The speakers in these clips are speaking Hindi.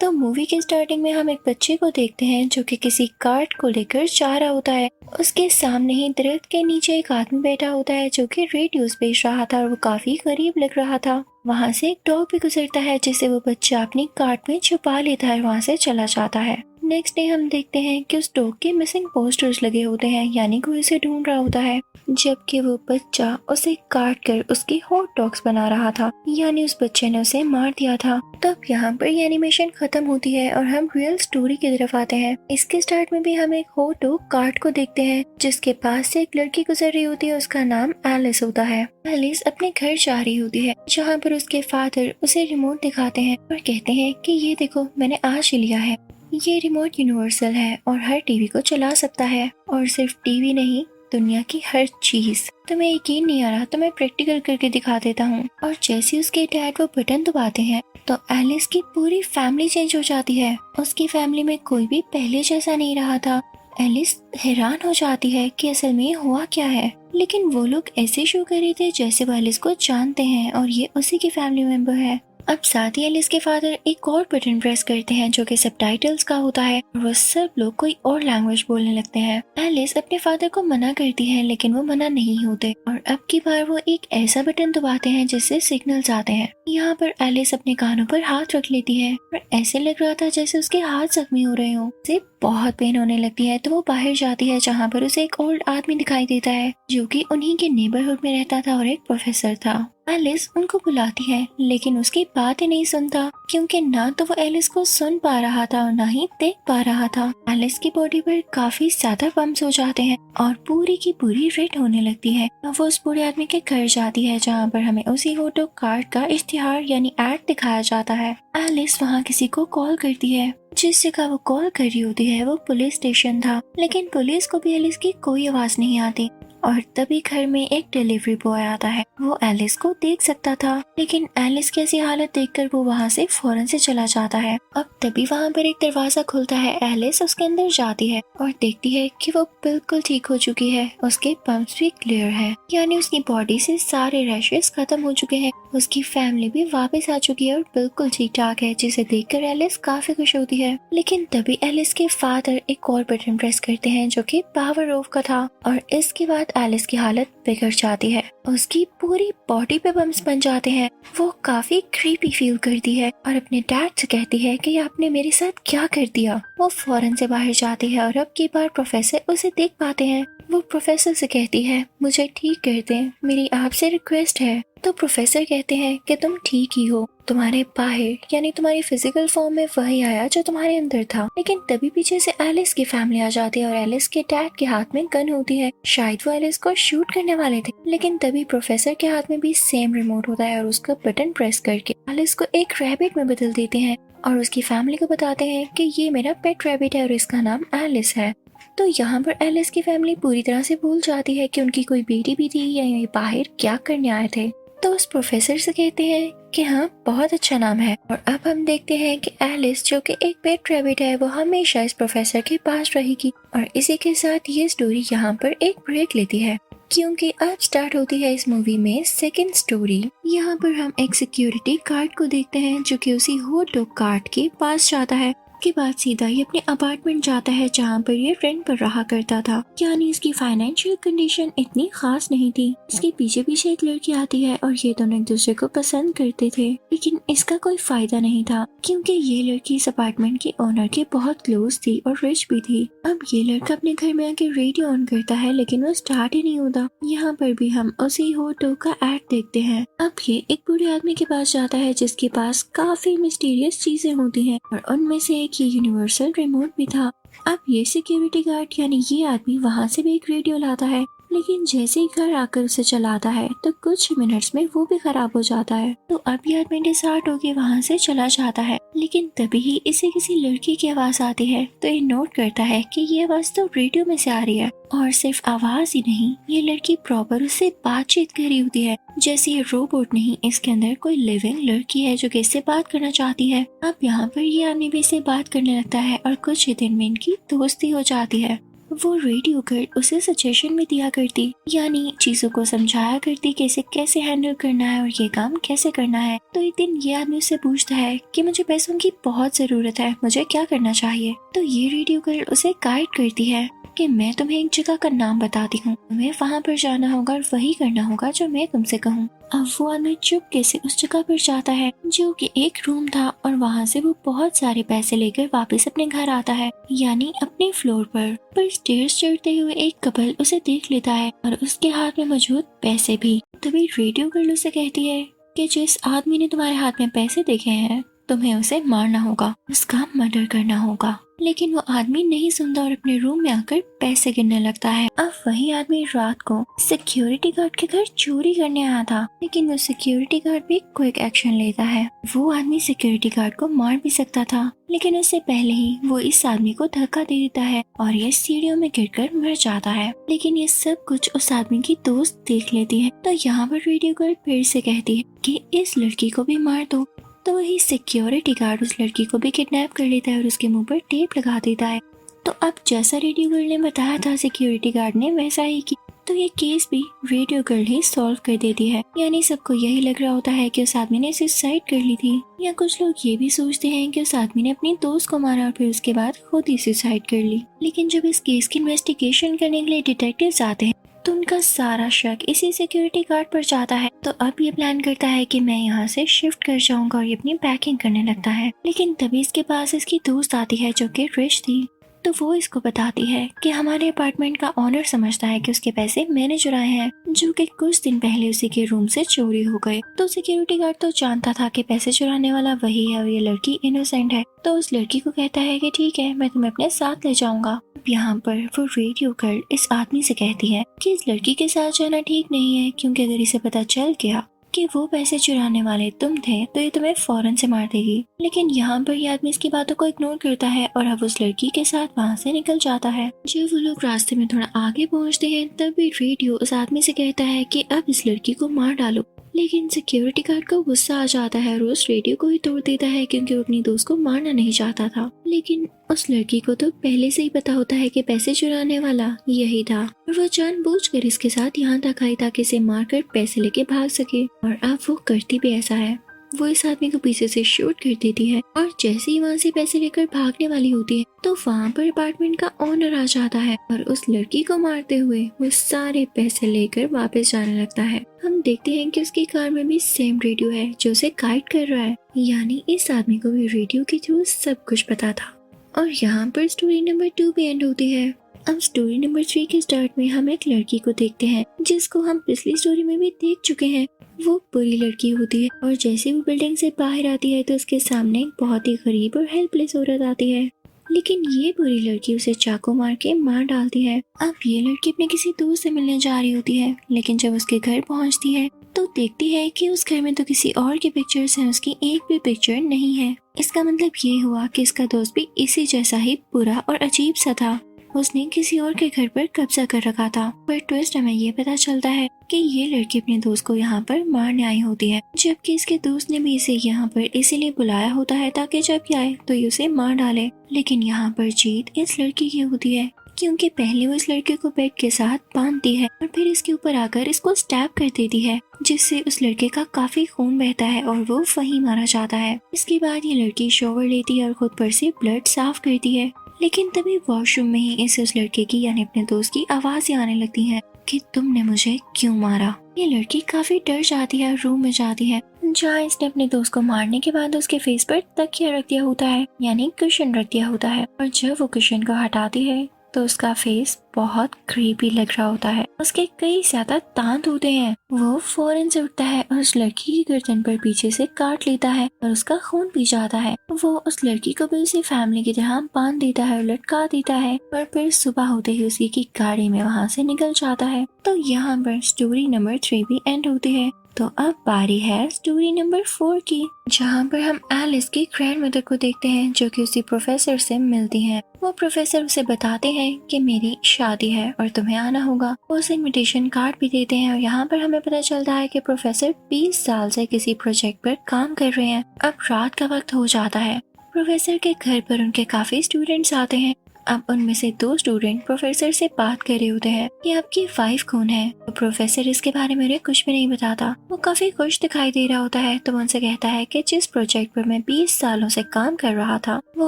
तो मूवी के स्टार्टिंग में हम एक बच्चे को देखते हैं जो कि किसी कार्ट को लेकर जा रहा होता है। उसके सामने ही दरख्त के नीचे एक आदमी बैठा होता है जो कि रेडियोस बेच रहा था और वो काफी करीब लग रहा था। वहाँ से एक डॉग भी गुजरता है जिसे वो बच्चा अपनी कार्ट में छुपा लेता है और वहाँ से चला जाता है। नेक्स्ट डे हम देखते हैं कि उस डॉग के मिसिंग पोस्टर्स लगे होते हैं, यानी कोई उसे ढूंढ रहा होता है, जबकि वो बच्चा उसे काट कर उसकी हॉट डॉग्स बना रहा था, यानी उस बच्चे ने उसे मार दिया था। तब यहाँ पर ये एनिमेशन खत्म होती है और हम रियल स्टोरी की तरफ आते हैं। इसके स्टार्ट में भी हम एक हॉट डॉग कार्ट को देखते हैं जिसके पास से एक लड़की गुजर रही होती है। उसका नाम एलिस होता है। एलिस अपने घर जा रही होती है जहाँ पर उसके फादर उसे रिमोट दिखाते हैं और कहते हैं कि ये देखो, मैंने आज ही लिया है। ये रिमोट यूनिवर्सल है और हर टीवी को चला सकता है, और सिर्फ टीवी नहीं, दुनिया की हर चीज। तुम्हें यकीन नहीं आ रहा तो मैं प्रैक्टिकल करके दिखा देता हूँ। और जैसे उसके डैड वो बटन दबाते हैं तो एलिस की पूरी फैमिली चेंज हो जाती है। उसकी फैमिली में कोई भी पहले जैसा नहीं रहा था। एलिस हैरान हो जाती है कि असल में हुआ क्या है, लेकिन वो लोग ऐसे शो कर रहे थे जैसे वो एलिस को जानते हैं और ये उसी की फैमिली मेंबर है। अब साथ ही एलिस के फादर एक और बटन प्रेस करते हैं जो कि सबटाइटल्स का होता है और वो सब लोग कोई और लैंग्वेज बोलने लगते हैं। एलिस अपने फादर को मना करती है लेकिन वो मना नहीं होते और अब की बार वो एक ऐसा बटन दबाते हैं जिससे सिग्नल्स आते हैं। यहाँ पर एलिस अपने कानों पर हाथ रख लेती है और ऐसे लग रहा था जैसे उसके हाथ जख्मी हो रहे हो। उसे बहुत पेन होने लगती है तो वो बाहर जाती है जहाँ पर उसे एक ओल्ड आदमी दिखाई देता है जो कि उन्हीं के नेबरहुड में रहता था और एक प्रोफेसर था। एलिस उनको बुलाती है लेकिन उसकी बात ही नहीं सुनता, क्योंकि ना तो वो एलिस को सुन पा रहा था और ना ही देख पा रहा था। एलिस की बॉडी पर काफी ज्यादा बम्स हो जाते हैं और पूरी की पूरी रेड होने लगती है। वो उस बूढ़े आदमी के घर जाती है जहाँ पर हमें उसी फोटो कार्ड का इश्तिहार यानी एड दिखाया जाता है। एलिस वहाँ किसी को कॉल करती है। जिस जगह वो कॉल कर रही होती है वो पुलिस स्टेशन था, लेकिन पुलिस को भी एलिस की कोई आवाज नहीं आती। और तभी घर में एक डिलीवरी बॉय आता है। वो एलिस को देख सकता था, लेकिन एलिस की ऐसी हालत देखकर वो वहाँ से फौरन से चला जाता है। अब तभी वहाँ पर एक दरवाजा खुलता है। एलिस उसके अंदर जाती है और देखती है कि वो बिल्कुल ठीक हो चुकी है। उसके पम्प्स भी क्लियर है, यानी उसकी बॉडी से सारे रैशेस खत्म हो चुके हैं। उसकी फैमिली भी वापस आ चुकी है और बिल्कुल ठीक ठाक है, जिसे देखकर एलिस काफी खुश होती है। लेकिन तभी एलिस के फादर एक और बटन प्रेस करते हैं जो कि पावर ऑफ का था और इसके बाद एलिस की हालत बिगड़ जाती है। उसकी पूरी बॉडी पे बम्स बन जाते हैं। वो काफी क्रीपी फील करती है और अपने डैड से कहती है कि आपने मेरे साथ क्या कर दिया। वो फौरन से बाहर जाती है और अब की बार प्रोफेसर उसे देख पाते हैं। वो प्रोफेसर से कहती है, मुझे ठीक कर दें, मेरी आपसे रिक्वेस्ट है। तो प्रोफेसर कहते हैं कि तुम ठीक ही हो, तुम्हारे बाहर यानी तुम्हारी फिजिकल फॉर्म में वही आया जो तुम्हारे अंदर था। लेकिन तभी पीछे से एलिस की फैमिली आ जाती है और एलिस के डैड के हाथ में गन होती है। शायद वो एलिस को शूट करने वाले थे, लेकिन तभी प्रोफेसर के हाथ में भी सेम रिमोट होता है और उसका बटन प्रेस करके एलिस को एक रैबिट में बदल देते हैं और उसकी फैमिली को बताते हैं कि ये मेरा पेट रैबिट है और इसका नाम एलिस है। तो यहाँ पर एलिस की फैमिली पूरी तरह से भूल जाती है कि उनकी कोई बेटी भी थी या ये बाहर क्या करने आए थे। तो उस प्रोफेसर से कहते हैं कि हाँ, बहुत अच्छा नाम है। और अब हम देखते हैं कि एलिस जो कि एक पेट रैबिट है वो हमेशा इस प्रोफेसर के पास रहेगी। और इसी के साथ ये स्टोरी यहाँ पर एक ब्रेक लेती है, क्योंकि अब स्टार्ट होती है इस मूवी में सेकंड स्टोरी। यहाँ पर हम एक सिक्योरिटी गार्ड को देखते हैं जो कि उसी हॉट डॉग कार्ट के पास जाता है। के बाद सीधा ही अपने अपार्टमेंट जाता है जहाँ पर ये रेंट पर रहा करता था। यानी इसकी फाइनेंशियल कंडीशन इतनी खास नहीं थी। इसके पीछे पीछे एक लड़की आती है और ये दोनों एक दूसरे को पसंद करते थे, लेकिन इसका कोई फायदा नहीं था क्योंकि ये लड़की इस अपार्टमेंट के ओनर के बहुत क्लोज थी और रिच भी थी। अब ये लड़का अपने घर में आके रेडियो ऑन करता है लेकिन वो स्टार्ट ही नहीं होता। यहाँ पर भी हम उसी हॉट डॉग का एड देखते हैं। अब ये एक बूढ़े आदमी के पास जाता है जिसके पास काफी मिस्टीरियस चीजें होती हैं और उनमें से एक ये यूनिवर्सल रिमोट भी था। अब ये सिक्योरिटी गार्ड यानी ये आदमी वहाँ से भी एक रेडियो लाता है, लेकिन जैसे ही घर आकर उसे चलाता है तो कुछ मिनट्स में वो भी खराब हो जाता है। तो अब ये आदमी डिसहार्ट होकर वहाँ से चला जाता है, लेकिन तभी ही इसे किसी लड़की की आवाज आती है। तो ये नोट करता है कि ये आवाज तो रेडियो में से आ रही है। और सिर्फ आवाज ही नहीं, ये लड़की प्रॉपर उससे बातचीत कर रही होती है, जैसे ये रोबोट नहीं, इसके अंदर कोई लिविंग लड़की है जो कि इससे बात करना चाहती है। अब यहाँ पर ये आदमी भी इससे बात करने लगता है और कुछ ही दिन में इनकी दोस्ती हो जाती है। वो रेडियो गर्ल उसे सजेशन भी दिया करती, यानी चीजों को समझाया करती कि इसे कैसे हैंडल करना है और ये काम कैसे करना है। तो एक दिन ये आदमी उससे पूछता है कि मुझे पैसों की बहुत जरूरत है, मुझे क्या करना चाहिए। तो ये रेडियो गर्ल उसे गाइड करती है कि मैं तुम्हें एक जगह का नाम बताती हूँ, तुम्हें वहाँ पर जाना होगा और वही करना होगा जो मैं तुमसे कहूँ। अब वो आदमी चुपके से उस जगह पर जाता है जो कि एक रूम था और वहाँ से वो बहुत सारे पैसे लेकर वापस अपने घर आता है, यानी अपने फ्लोर पर स्टेयर्स चढ़ते हुए एक कपल उसे देख लेता है और उसके हाथ में मौजूद पैसे भी। तभी रेडियो गर्ल उसे कहती है कि जिस आदमी ने तुम्हारे हाथ में पैसे देखे हैं तुम्हें उसे मारना होगा, उसका मर्डर करना होगा। लेकिन वो आदमी नहीं सुनता और अपने रूम में आकर पैसे गिनने लगता है। अब वही आदमी रात को सिक्योरिटी गार्ड के घर चोरी करने आया था, लेकिन वो सिक्योरिटी गार्ड भी क्विक एक्शन लेता है। वो आदमी सिक्योरिटी गार्ड को मार भी सकता था, लेकिन उससे पहले ही वो इस आदमी को धक्का दे देता है और ये सीढ़ियों में गिरकर मर जाता है। लेकिन ये सब कुछ उस आदमी की दोस्त देख लेती है। तो यहाँ पर रेडियो गर्ल फिर से कहती है कि इस लड़की को भी मार दो। तो वही सिक्योरिटी गार्ड उस लड़की को भी किडनैप कर लेता है और उसके मुंह पर टेप लगा देता है। तो अब जैसा रेडियो गर्ल ने बताया था सिक्योरिटी गार्ड ने वैसा ही किया। तो ये केस भी रेडियो गर्ल ही सॉल्व कर देती है, यानी सबको यही लग रहा होता है कि उस आदमी ने सुसाइड कर ली थी, या कुछ लोग ये भी सोचते हैं कि उस आदमी ने अपनी दोस्त को मारा और फिर उसके बाद खुद ही सुसाइड कर ली। लेकिन जब इस केस की इन्वेस्टिगेशन करने के लिए डिटेक्टिव्स आते हैं तो उनका सारा शक इसी सिक्योरिटी गार्ड पर जाता है। तो अब ये प्लान करता है कि मैं यहाँ से शिफ्ट कर जाऊंगा और ये अपनी पैकिंग करने लगता है। लेकिन तभी इसके पास इसकी दोस्त आती है जो कि रिच थी। तो वो इसको बताती है कि हमारे अपार्टमेंट का ऑनर समझता है कि उसके पैसे मैंने चुराए हैं, जो कि कुछ दिन पहले उसी के रूम से चोरी हो गए। तो सिक्योरिटी गार्ड तो जानता था कि पैसे चुराने वाला वही है और ये लड़की इनोसेंट है। तो उस लड़की को कहता है कि ठीक है, मैं तुम्हें अपने साथ ले जाऊंगा। यहाँ पर वो रेडियो गर्ल इस आदमी से कहती है कि इस लड़की के साथ जाना ठीक नहीं है, क्योंकि अगर इसे पता चल गया कि वो पैसे चुराने वाले तुम थे तो ये तुम्हें फौरन से मार देगी। लेकिन यहाँ पर ये आदमी इसकी बातों को इग्नोर करता है और अब उस लड़की के साथ वहाँ से निकल जाता है। जब वो लोग रास्ते में थोड़ा आगे पहुँचते हैं तभी रेडियो उस आदमी से कहता है कि अब इस लड़की को मार डालो। लेकिन सिक्योरिटी गार्ड को गुस्सा आ जाता है और उस रेडियो को ही तोड़ देता है, क्योंकि वो अपनी दोस्त को मारना नहीं चाहता था। लेकिन उस लड़की को तो पहले से ही पता होता है कि पैसे चुराने वाला यही था और वो जानबूझकर इसके साथ यहाँ तक आई ताकि इसे मारकर पैसे लेके भाग सके। और अब वो करती भी ऐसा है, वो इस आदमी को पीछे से शूट कर देती है और जैसे ही वहाँ से पैसे लेकर भागने वाली होती है तो वहाँ पर अपार्टमेंट का ओनर आ जाता है और उस लड़की को मारते हुए वो सारे पैसे लेकर वापस जाने लगता है। हम देखते हैं कि उसकी कार में भी सेम रेडियो है जो उसे गाइड कर रहा है, यानी इस आदमी को भी रेडियो के थ्रू सब कुछ पता था। और यहाँ पर स्टोरी नंबर 2 भी एंड होती है। अब स्टोरी नंबर 3 के स्टार्ट में हम एक लड़की को देखते हैं जिसको हम पिछली स्टोरी में भी देख चुके हैं। वो बुरी लड़की होती है और जैसे वो बिल्डिंग से बाहर आती है तो उसके सामने एक बहुत ही गरीब और हेल्पलेस औरत आती है, लेकिन ये बुरी लड़की उसे चाकू मार के मार डालती है। अब ये लड़की अपने किसी दोस्त से मिलने जा रही होती है, लेकिन जब उसके घर पहुंचती है तो देखती है कि उस घर में तो किसी और की पिक्चर्स हैं, उसकी एक भी पिक्चर नहीं है। इसका मतलब ये हुआ कि इसका दोस्त भी इसी जैसा ही बुरा और अजीब सा था, उसने किसी और के घर पर कब्जा कर रखा था। पर ट्विस्ट हमें ये पता चलता है कि ये लड़की अपने दोस्त को यहाँ पर मारने आई होती है, जबकि इसके दोस्त ने भी इसे यहाँ पर इसीलिए बुलाया होता है ताकि जब ये आए तो ये उसे मार डाले। लेकिन यहाँ पर जीत इस लड़की की होती है, क्योंकि पहले वो इस लड़के को बेड के साथ बांधती है और फिर इसके ऊपर आकर इसको स्टैब कर देती है, जिससे उस लड़के का काफी खून बहता है और वो वहीं मारा जाता है। इसके बाद ये लड़की शॉवर लेती है और खुद पर से ब्लड साफ करती है, लेकिन तभी वॉशरूम में ही इसे उस लड़के की यानी अपने दोस्त की आवाजें आने लगती हैं कि तुमने मुझे क्यों मारा। ये लड़की काफी डर जाती है और रूम में जाती है जहाँ इसने अपने दोस्त को मारने के बाद उसके फेस पर तकिया रख दिया होता है, यानी कुशन रख दिया होता है। और जब वो कुशन को हटाती है तो उसका फेस बहुत क्रीपी लग रहा होता है, उसके कई ज्यादा दांत होते हैं। वो फौरन से उठता है और उस लड़की की गर्दन पर पीछे से काट लेता है और उसका खून पी जाता है। वो उस लड़की को भी उसी फैमिली की तरह बांध देता है और लटका देता है और फिर सुबह होते ही उसी की गाड़ी में वहाँ से निकल जाता है। तो यहाँ पर स्टोरी नंबर 3 भी एंड होती है। तो अब बारी है स्टोरी नंबर 4 की, जहाँ पर हम एलिस की ग्रैंडमदर को देखते हैं जो कि उसी प्रोफेसर से मिलती हैं। वो प्रोफेसर उसे बताते हैं कि मेरी शादी है और तुम्हें आना होगा। वो उसे इनविटेशन कार्ड भी देते हैं और यहाँ पर हमें पता चलता है कि प्रोफेसर 20 साल से किसी प्रोजेक्ट पर काम कर रहे हैं। अब रात का वक्त हो जाता है। प्रोफेसर के घर पर उनके काफी स्टूडेंट्स आते हैं अब उनमें से 2 स्टूडेंट प्रोफेसर से बात कर रहे होते हैं कि आपकी वाइफ कौन है। तो प्रोफेसर इसके बारे में उन्हें कुछ भी नहीं बताता। वो काफी खुश दिखाई दे रहा होता है। तो वो उनसे कहता है कि जिस प्रोजेक्ट पर मैं 20 सालों से काम कर रहा था वो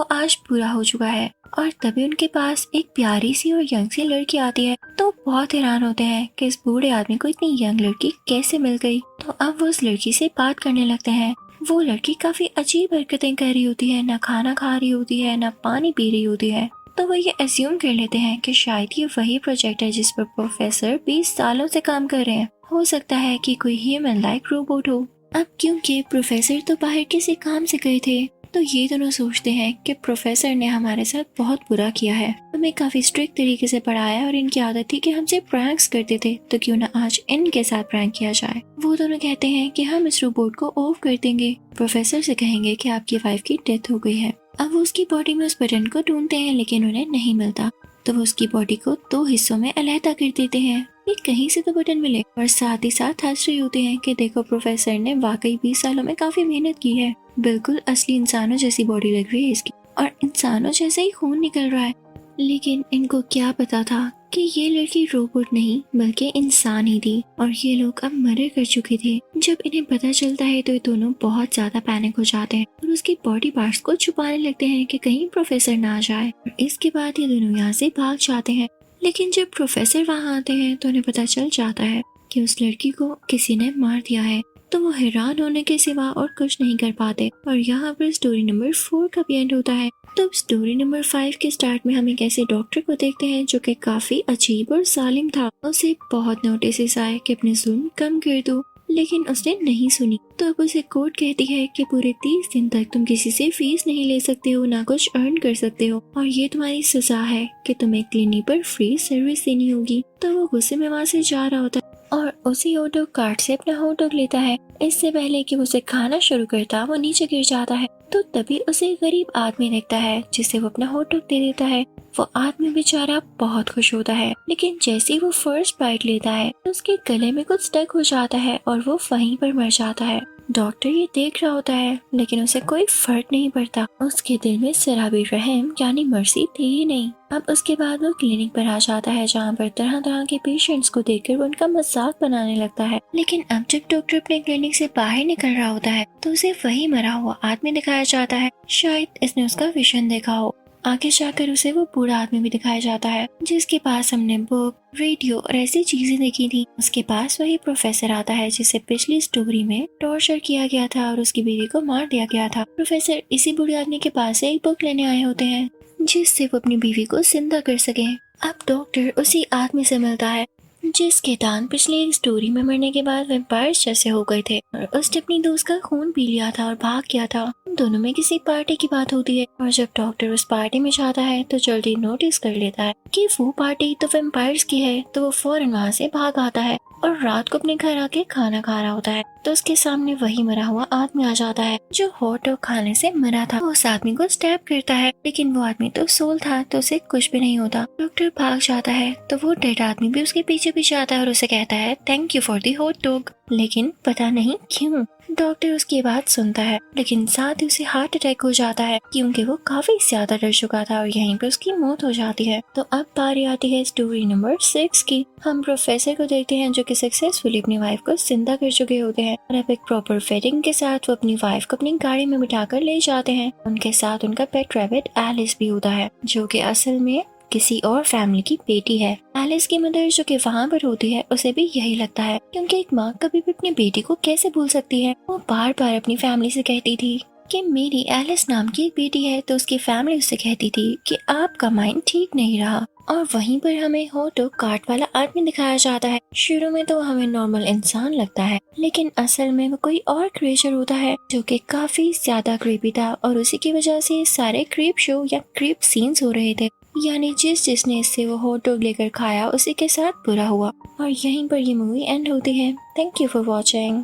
आज पूरा हो चुका है। और तभी उनके पास एक प्यारी सी और यंग सी लड़की आती है। तो बहुत हैरान होते हैं कि इस बूढ़े आदमी को इतनी यंग लड़की कैसे मिल गई। तो अब वो उस लड़की से बात करने लगते हैं। वो लड़की काफी अजीब हरकतें कर रही होती है, ना खाना खा रही होती है, ना पानी पी रही होती है। तो वो ये एज्यूम कर लेते हैं कि शायद ये वही प्रोजेक्ट है जिस पर प्रोफेसर 20 सालों से काम कर रहे हैं। हो सकता है कि कोई ह्यूमन लाइक रोबोट हो। अब क्योंकि प्रोफेसर तो बाहर किसी काम से गए थे, तो ये दोनों सोचते हैं कि प्रोफेसर ने हमारे साथ बहुत बुरा किया है, हमें काफी स्ट्रिक्ट तरीके से पढ़ाया और इनकी आदत थी कि हमसे प्रैंक्स करते थे, तो क्यों ना आज इनके साथ प्रैंक किया जाए। वो दोनों कहते हैं कि हम इस रोबोट को ऑफ कर देंगे। प्रोफेसर से कहेंगे कि आपकी वाइफ की डेथ हो गई है। अब वो उसकी बॉडी में उस बटन को ढूंढते हैं लेकिन उन्हें नहीं मिलता। तो वो उसकी बॉडी को 2 हिस्सों में अलहदा कर देते हैं कि कहीं से तो बटन मिले, और साथ ही साथ हंस रहे होते हैं कि देखो प्रोफेसर ने वाकई 20 सालों में काफी मेहनत की है। बिल्कुल असली इंसानों जैसी बॉडी लग रही है इसकी, और इंसानों जैसा ही खून निकल रहा है। लेकिन इनको क्या पता था कि ये लड़की रोबोट नहीं बल्कि इंसान ही थी, और ये लोग अब मर्डर कर चुके थे। जब इन्हें पता चलता है तो ये दोनों बहुत ज्यादा पैनिक हो जाते हैं और उसकी बॉडी पार्ट्स को छुपाने लगते हैं कि कहीं प्रोफेसर ना आ जाए। और इसके बाद ये दोनों यहाँ से भाग जाते हैं। लेकिन जब प्रोफेसर वहाँ आते हैं तो उन्हें पता चल जाता है कि उस लड़की को किसी ने मार दिया है। तो वो हैरान होने के सिवा और कुछ नहीं कर पाते, और यहाँ पर स्टोरी नंबर 4 का भी एंड होता है। तो स्टोरी नंबर 5 के स्टार्ट में हम एक ऐसे डॉक्टर को देखते हैं जो कि काफी अजीब और जालिम था। उसे बहुत नोटिस आए कि अपने जुल्म कम कर दो, लेकिन उसने नहीं सुनी। तो अब उसे कोर्ट कहती है कि पूरे 30 दिन तक तुम किसी से फीस नहीं ले सकते हो, ना कुछ अर्न कर सकते हो, और ये तुम्हारी सजा है कि तुम्हें क्लिनिक पर फ्री सर्विस देनी होगी। तो वो गुस्से में वहाँ से जा रहा होता है और उसी हॉट डॉग कार्ट से अपना हॉट डॉग लेता है। इससे पहले कि वो उसे खाना शुरू करता वो नीचे गिर जाता है। तो तभी उसे एक गरीब आदमी दिखता है जिसे वो अपना हॉट डॉग दे देता है। वो आदमी बेचारा बहुत खुश होता है, लेकिन जैसे ही वो फर्स्ट बाइट लेता है तो उसके गले में कुछ स्टक हो जाता है और वो वहीं पर मर जाता है। डॉक्टर ये देख रहा होता है लेकिन उसे कोई फर्क नहीं पड़ता। उसके दिल में जरा भी रहम यानी मर्सी थी ही नहीं। अब उसके बाद वो क्लिनिक पर आ जाता है जहाँ पर तरह तरह के पेशेंट्स को देखकर वो उनका मजाक बनाने लगता है। लेकिन अब जब डॉक्टर अपने क्लिनिक से बाहर निकल रहा होता है तो उसे वही मरा हुआ आदमी दिखाया जाता है। शायद इसने उसका विजन देखा हो। आगे जाकर उसे वो बूढ़ा आदमी भी दिखाया जाता है जिसके पास हमने बुक, रेडियो और ऐसी चीजें देखी थी। उसके पास वही प्रोफेसर आता है जिसे पिछली स्टोरी में टॉर्चर किया गया था और उसकी बीवी को मार दिया गया था। प्रोफेसर इसी बूढ़े आदमी के पास से एक बुक लेने आए होते हैं जिससे वो अपनी बीवी को जिंदा कर सके। अब डॉक्टर उसी आदमी से मिलता है जिसके दांत पिछली एक स्टोरी में मरने के बाद वैम्पायर्स जैसे हो गए थे और उसने अपनी दोस्त का खून पी लिया था और भाग गया था। उन दोनों में किसी पार्टी की बात होती है और जब डॉक्टर उस पार्टी में जाता है तो जल्दी नोटिस कर लेता है कि वो पार्टी तो वैम्पायर्स की है। तो वो फौरन वहाँ से भाग आता है और रात को अपने घर आके खाना खा रहा होता है। तो उसके सामने वही मरा हुआ आदमी आ जाता है जो हॉट डॉग खाने से मरा था। वो उस आदमी को स्टैब करता है लेकिन वो आदमी तो सोल था तो उसे कुछ भी नहीं होता। डॉक्टर भाग जाता है तो वो डेड आदमी भी उसके पीछे पीछे आता है और उसे कहता है thank you for the hot dog. लेकिन पता नहीं क्यों डॉक्टर उसकी बात सुनता है लेकिन साथ ही उसे हार्ट अटैक हो जाता है क्योंकि वो काफी ज्यादा डर चुका था और यहीं पे उसकी मौत हो जाती है। तो अब बारी आती है स्टोरी नंबर 6 की। हम प्रोफेसर को देखते हैं जो कि सक्सेसफुली अपनी वाइफ को जिंदा कर चुके होते हैं और अब एक प्रॉपर वेडिंग के साथ वो अपनी वाइफ को अपनी गाड़ी में बिठाकर ले जाते हैं। उनके साथ उनका पेट रैबिट एलिस भी होता है जो कि असल में किसी और फैमिली की बेटी है। एलिस की मदर जो कि वहाँ पर होती है उसे भी यही लगता है क्योंकि एक माँ कभी भी अपनी बेटी को कैसे भूल सकती है। वो बार बार अपनी फैमिली से कहती थी कि मेरी एलिस नाम की एक बेटी है, तो उसकी फैमिली उससे कहती थी कि आपका माइंड ठीक नहीं रहा। और वहीं पर हमें हॉट डॉग कार्ट वाला आदमी दिखाया जाता है। शुरू में तो हमें नॉर्मल इंसान लगता है लेकिन असल में वो कोई और क्रिएचर होता है जो कि काफी ज्यादा क्रीपी था और उसी की वजह से सारे क्रीप शो या क्रीप सीन्स हो रहे थे। यानी जिसने इससे वो हॉट डॉग लेकर खाया उसी के साथ बुरा हुआ। और यहीं पर ये मूवी एंड होती है। Thank you for watching.